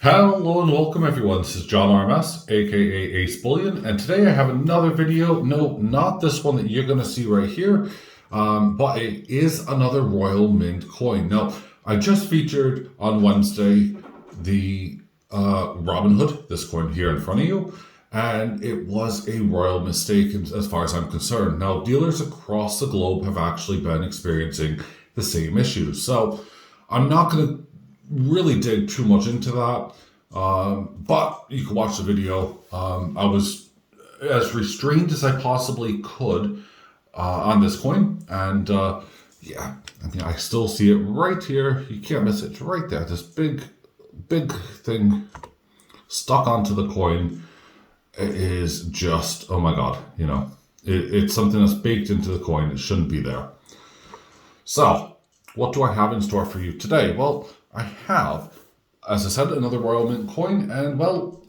Hello and welcome everyone, this is John RMS, aka AceBullion, and today I have another video. No, not this one that you're going to see right here, but it is another Royal Mint coin. Now, I just featured on Wednesday the Robinhood, this coin here in front of you, and it was a royal mistake as far as I'm concerned. Now, dealers across the globe have actually been experiencing the same issues, so I'm not going to really dig too much into that, but you can watch the video. I was as restrained as I possibly could on this coin, and yeah, I mean, I still see it right here. You can't miss it. It's right there. This big thing stuck onto the coin. It is just, oh my god, you know, it's something that's baked into the coin. It shouldn't be there. So, what do I have in store for you today? Well, I have, as I said, another Royal Mint coin, and well,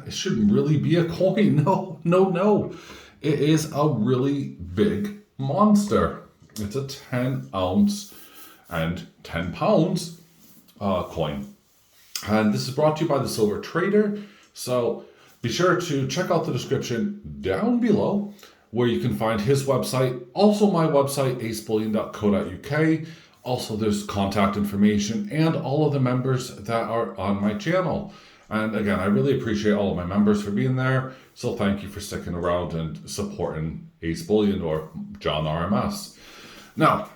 it shouldn't really be a coin. No. It is a really big monster. It's a 10 ounce and 10 pounds coin. And this is brought to you by the Silver Trader. So be sure to check out the description down below where you can find his website, also my website, acebullion.co.uk. Also, there's contact information and all of the members that are on my channel. And again, I really appreciate all of my members for being there. So thank you for sticking around and supporting AceBullion or John RMS. Now,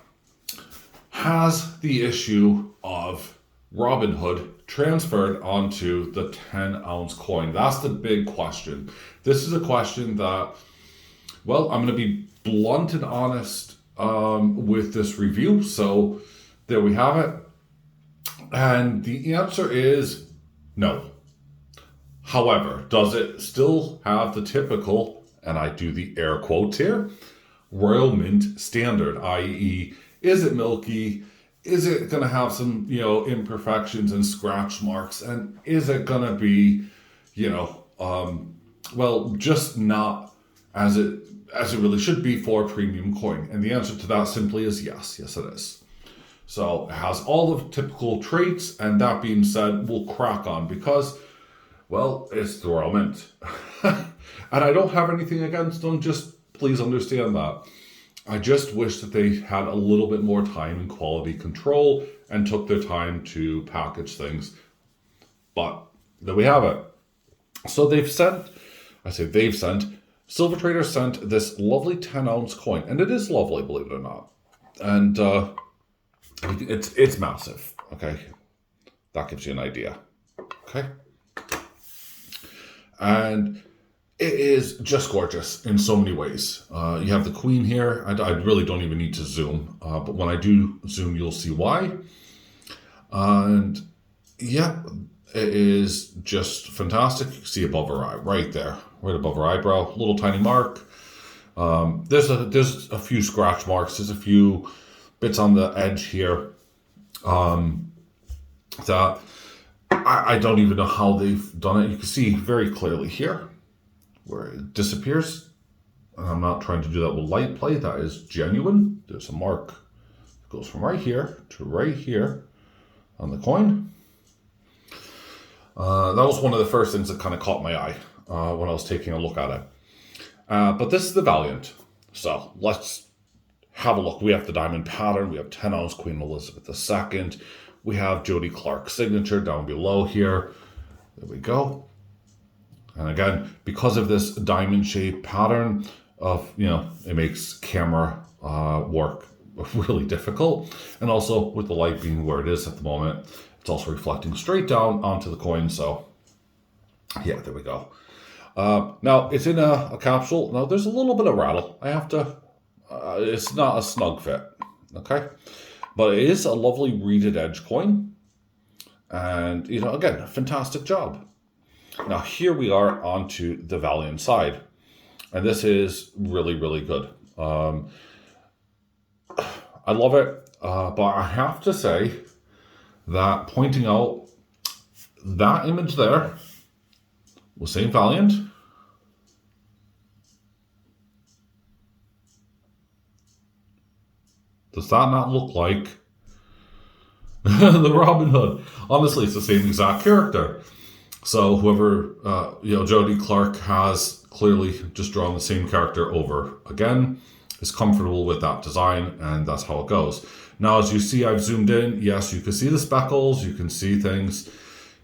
has the issue of Robinhood transferred onto the 10 ounce coin? That's the big question. This is a question that, well, I'm going to be blunt and honest with this review. So there we have it. And the answer is no. However, does it still have the typical, and I do the air quotes here, Royal Mint standard, i.e., is it milky? Is it going to have some, imperfections and scratch marks? And is it going to be, well, just not as it really should be for a premium coin? And the answer to that simply is yes. Yes, it is. So it has all the typical traits, and that being said, we'll crack on because, well, it's the Royal Mint. And I don't have anything against them, just please understand that. I just wish that they had a little bit more time and quality control and took their time to package things. But there we have it. So Silver Trader sent this lovely 10 ounce coin, and it is lovely, believe it or not. And it's massive. Okay, that gives you an idea. Okay, and it is just gorgeous in so many ways. You have the Queen here. I really don't even need to zoom, but when I do zoom, you'll see why. And yeah, it is just fantastic. You can see above her eye, right there. Right above her eyebrow, little tiny mark. There's a few scratch marks. There's a few bits on the edge here that I don't even know how they've done it. You can see very clearly here where it disappears. And I'm not trying to do that with light play. That is genuine. There's a mark that goes from right here to right here on the coin. That was one of the first things that kind of caught my eye when I was taking a look at it. But this is the Valiant. So let's have a look. We have the diamond pattern. We have 10 ounce Queen Elizabeth II. We have Jody Clark's signature down below here. There we go. And again, because of this diamond shaped pattern it makes camera work really difficult. And also with the light being where it is at the moment, it's also reflecting straight down onto the coin. So yeah, there we go. Now it's in a capsule. Now there's a little bit of rattle. I have to, it's not a snug fit. Okay. But it is a lovely reeded edge coin. And, again, a fantastic job. Now here we are onto the Valiant side. And this is really, really good. I love it. But I have to say that pointing out that image there with St. Valiant, does that not look like the Robin Hood? Honestly, it's the same exact character. So whoever, Jody Clark has clearly just drawn the same character over again, is comfortable with that design, and that's how it goes. Now, as you see, I've zoomed in. Yes, you can see the speckles. You can see things.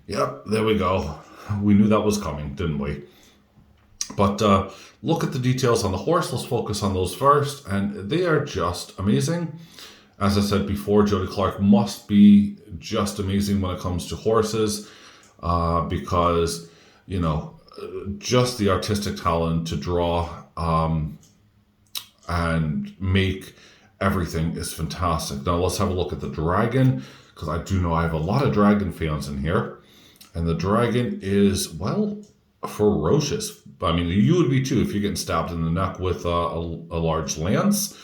Yep, there we go. We knew that was coming, didn't we? But look at the details on the horse. Let's focus on those first. And they are just amazing. As I said before, Jody Clark must be just amazing when it comes to horses. Because, just the artistic talent to draw and make everything is fantastic. Now let's have a look at the dragon, because I do know I have a lot of dragon fans in here. And the dragon is, well, ferocious. I mean, you would be too if you're getting stabbed in the neck with a large lance.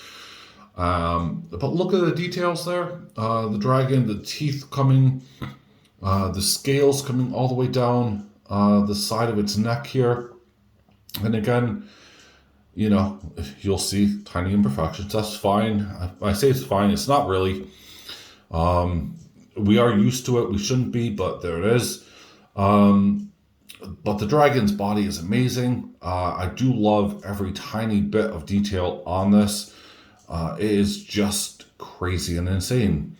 But look at the details there. The dragon, the teeth coming, the scales coming all the way down the side of its neck here. And again, you'll see tiny imperfections. That's fine. I say it's fine. It's not really. We are used to it. We shouldn't be, but there it is. But the dragon's body is amazing. I do love every tiny bit of detail on this. It is just crazy and insane.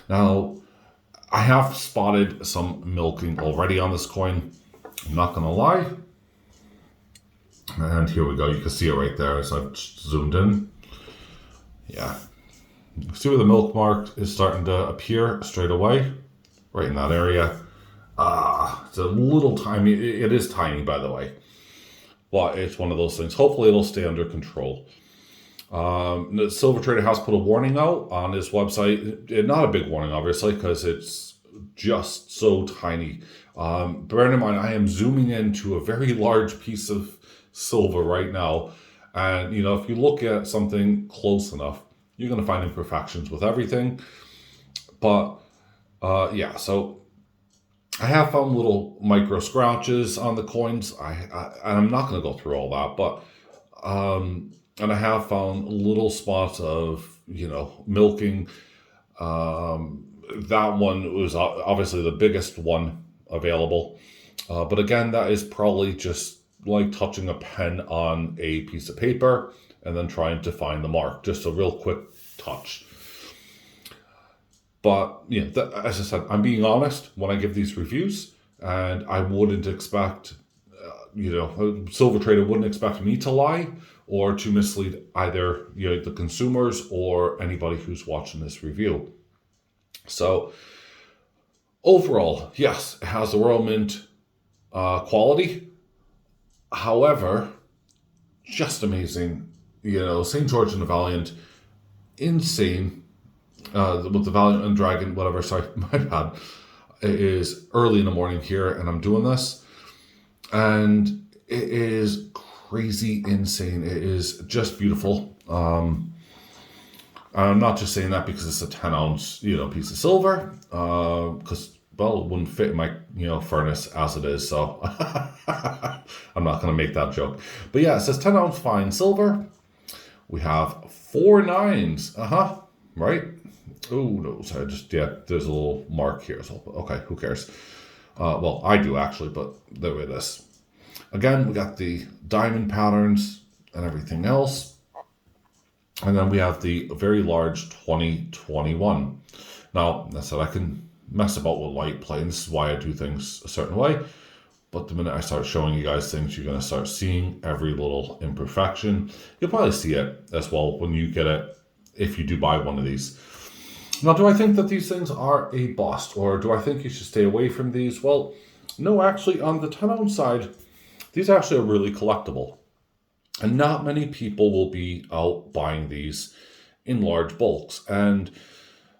Now, I have spotted some milking already on this coin. I'm not going to lie. And here we go. You can see it right there as I've zoomed in. Yeah. See where the milk mark is starting to appear straight away? Right in that area. It's a little tiny. It is tiny, by the way. But it's one of those things. Hopefully it'll stay under control. The Silver Trader has put a warning out on his website. Not a big warning, obviously, because it's just so tiny. Bear in mind, I am zooming into a very large piece of silver right now. And, if you look at something close enough, you're going to find imperfections with everything. But, so I have found little micro scratches on the coins. I'm not going to go through all that, but, and I have found little spots of, milking. That one was obviously the biggest one available. But again, that is probably just like touching a pen on a piece of paper and then trying to find the mark. Just a real quick touch. But, as I said, I'm being honest when I give these reviews, and I wouldn't expect, a Silver Trader wouldn't expect me to lie or to mislead either, the consumers or anybody who's watching this review. So, overall, yes, it has the Royal Mint quality. However, just amazing. St. George and the Valiant, insane. With the Valiant and Dragon, whatever, sorry, my bad. It is early in the morning here, and I'm doing this. And it is crazy insane. It is just beautiful. I'm not just saying that because it's a 10-ounce, piece of silver. Because, well, it wouldn't fit in my, furnace as it is. So I'm not going to make that joke. But yeah, it says 10-ounce fine silver. We have 4 nines. Right? Oh, no, sorry, there's a little mark here. So, okay, who cares? Well, I do actually, but there it is. Again, we got the diamond patterns and everything else. And then we have the very large 2021. Now, that's said, I can mess about with light play, and this is why I do things a certain way. But the minute I start showing you guys things, you're going to start seeing every little imperfection. You'll probably see it as well when you get it, if you do buy one of these. Now, do I think that these things are a bust, or do I think you should stay away from these? Well, no, actually, on the 10-ounce side, these actually are really collectible. And not many people will be out buying these in large bulks. And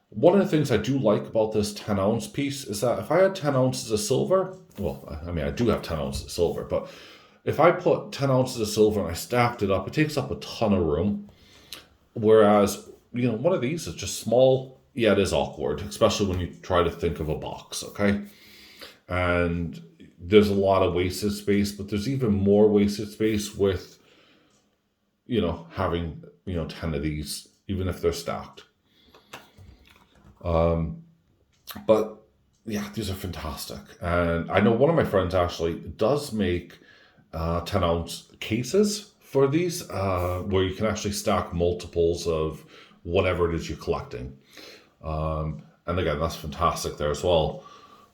one of the things I do like about this 10-ounce piece is that if I had 10 ounces of silver, well, I mean, I do have 10 ounces of silver, but if I put 10 ounces of silver and I stacked it up, it takes up a ton of room. Whereas, one of these is just small. Yeah, it is awkward, especially when you try to think of a box, okay? And there's a lot of wasted space, but there's even more wasted space with, having, 10 of these, even if they're stacked. But yeah, these are fantastic. And I know one of my friends actually does make 10-ounce cases for these, where you can actually stack multiples of whatever it is you're collecting. And again, that's fantastic there as well.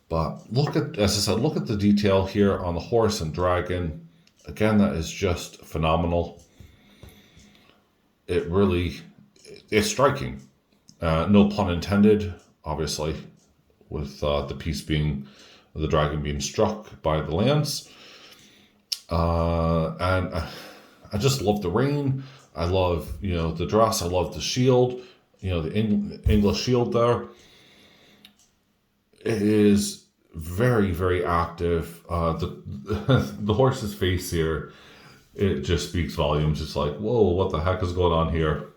But look at, as I said, look at the detail here on the horse and dragon. Again, that is just phenomenal. It really, it's striking. No pun intended, obviously, with the piece being, the dragon being struck by the lance. And I just love the rain. I love, the dress. I love the shield, the English shield there. It is very, very active. The horse's face here, it just speaks volumes. It's like, whoa, what the heck is going on here?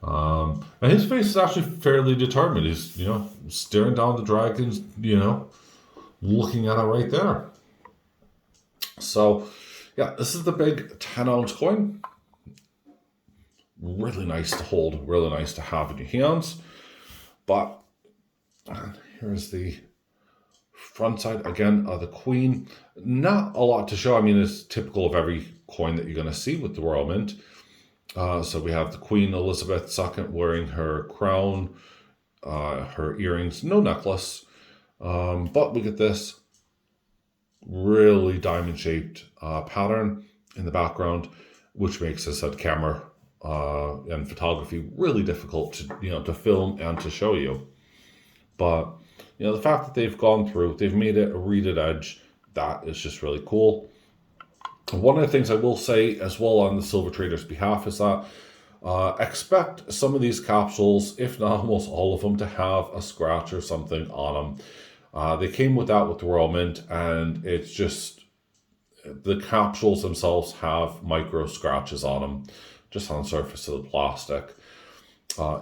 And his face is actually fairly determined. He's, staring down the dragons, looking at it right there. So, yeah, this is the big 10-ounce coin. Really nice to hold, really nice to have in your hands. But here's the front side again of the queen. Not a lot to show. I mean, it's typical of every coin that you're going to see with the Royal Mint. So we have the Queen Elizabeth II wearing her crown, her earrings, no necklace. But we get this really diamond-shaped pattern in the background, which makes this at camera and photography really difficult to film and to show you. But the fact that they've gone through, they've made it a reeded edge, that is just really cool. One of the things I will say as well on the silver traders' behalf is that expect some of these capsules, if not almost all of them, to have a scratch or something on them. They came with that with the Royal Mint, and it's just the capsules themselves have micro scratches on them, just on the surface of the plastic.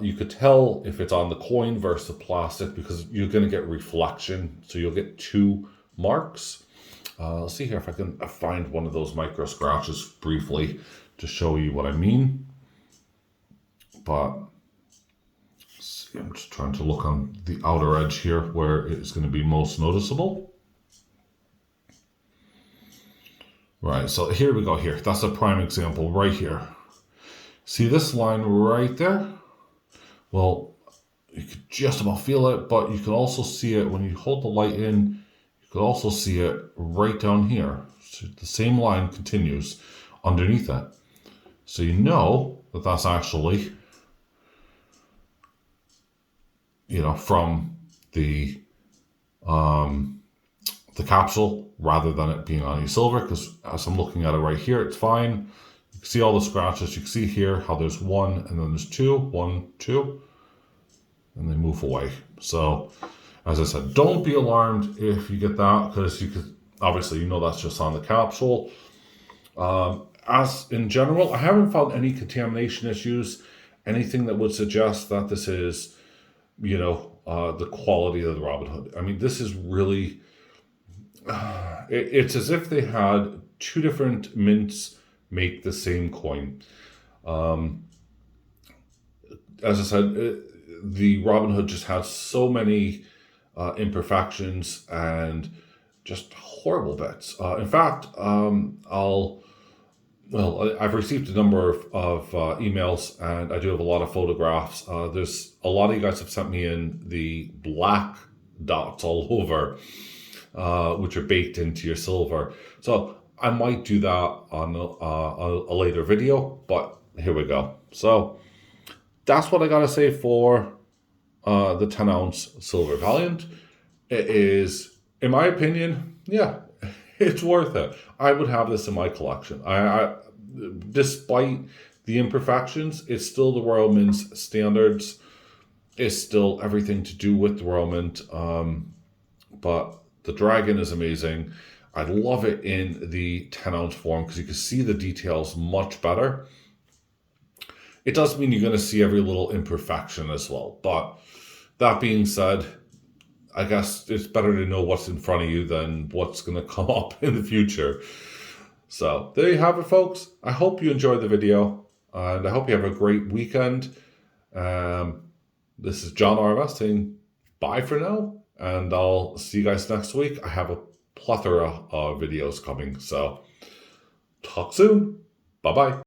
You could tell if it's on the coin versus the plastic because you're going to get reflection, so you'll get two marks. Let's see here if I can find one of those micro scratches briefly to show you what I mean. But see, I'm just trying to look on the outer edge here where it's going to be most noticeable. Right, so here we go here. That's a prime example right here. See this line right there? Well, you could just about feel it, but you can also see it when you hold the light in. You could also see it right down here. So the same line continues underneath it. So you know that that's actually, from the capsule rather than it being on your silver, because as I'm looking at it right here, it's fine. You can see all the scratches. You can see here how there's one and then there's two, 1, 2, and they move away. So as I said, don't be alarmed if you get that, because you could obviously that's just on the capsule. As in general, I haven't found any contamination issues, anything that would suggest that this is, the quality of the Robin Hood. I mean, this is really, it's as if they had two different mints make the same coin. As I said, the Robin Hood just has so many imperfections and just horrible bits. In fact, I've received a number of emails, and I do have a lot of photographs. There's a lot of you guys have sent me in the black dots all over, which are baked into your silver. So I might do that on a later video, but here we go. So that's what I gotta say for the 10-ounce silver Valiant. It is, in my opinion, it's worth it. I would have this in my collection. I despite the imperfections, it's still the Royal Mint's standards. It's still everything to do with the Royal Mint. But the dragon is amazing. I love it in the 10-ounce form because you can see the details much better. It does mean you're going to see every little imperfection as well. But that being said, I guess it's better to know what's in front of you than what's going to come up in the future. So there you have it, folks. I hope you enjoyed the video, and I hope you have a great weekend. This is John RMS saying bye for now, and I'll see you guys next week. I have a plethora of videos coming, so talk soon. Bye-bye.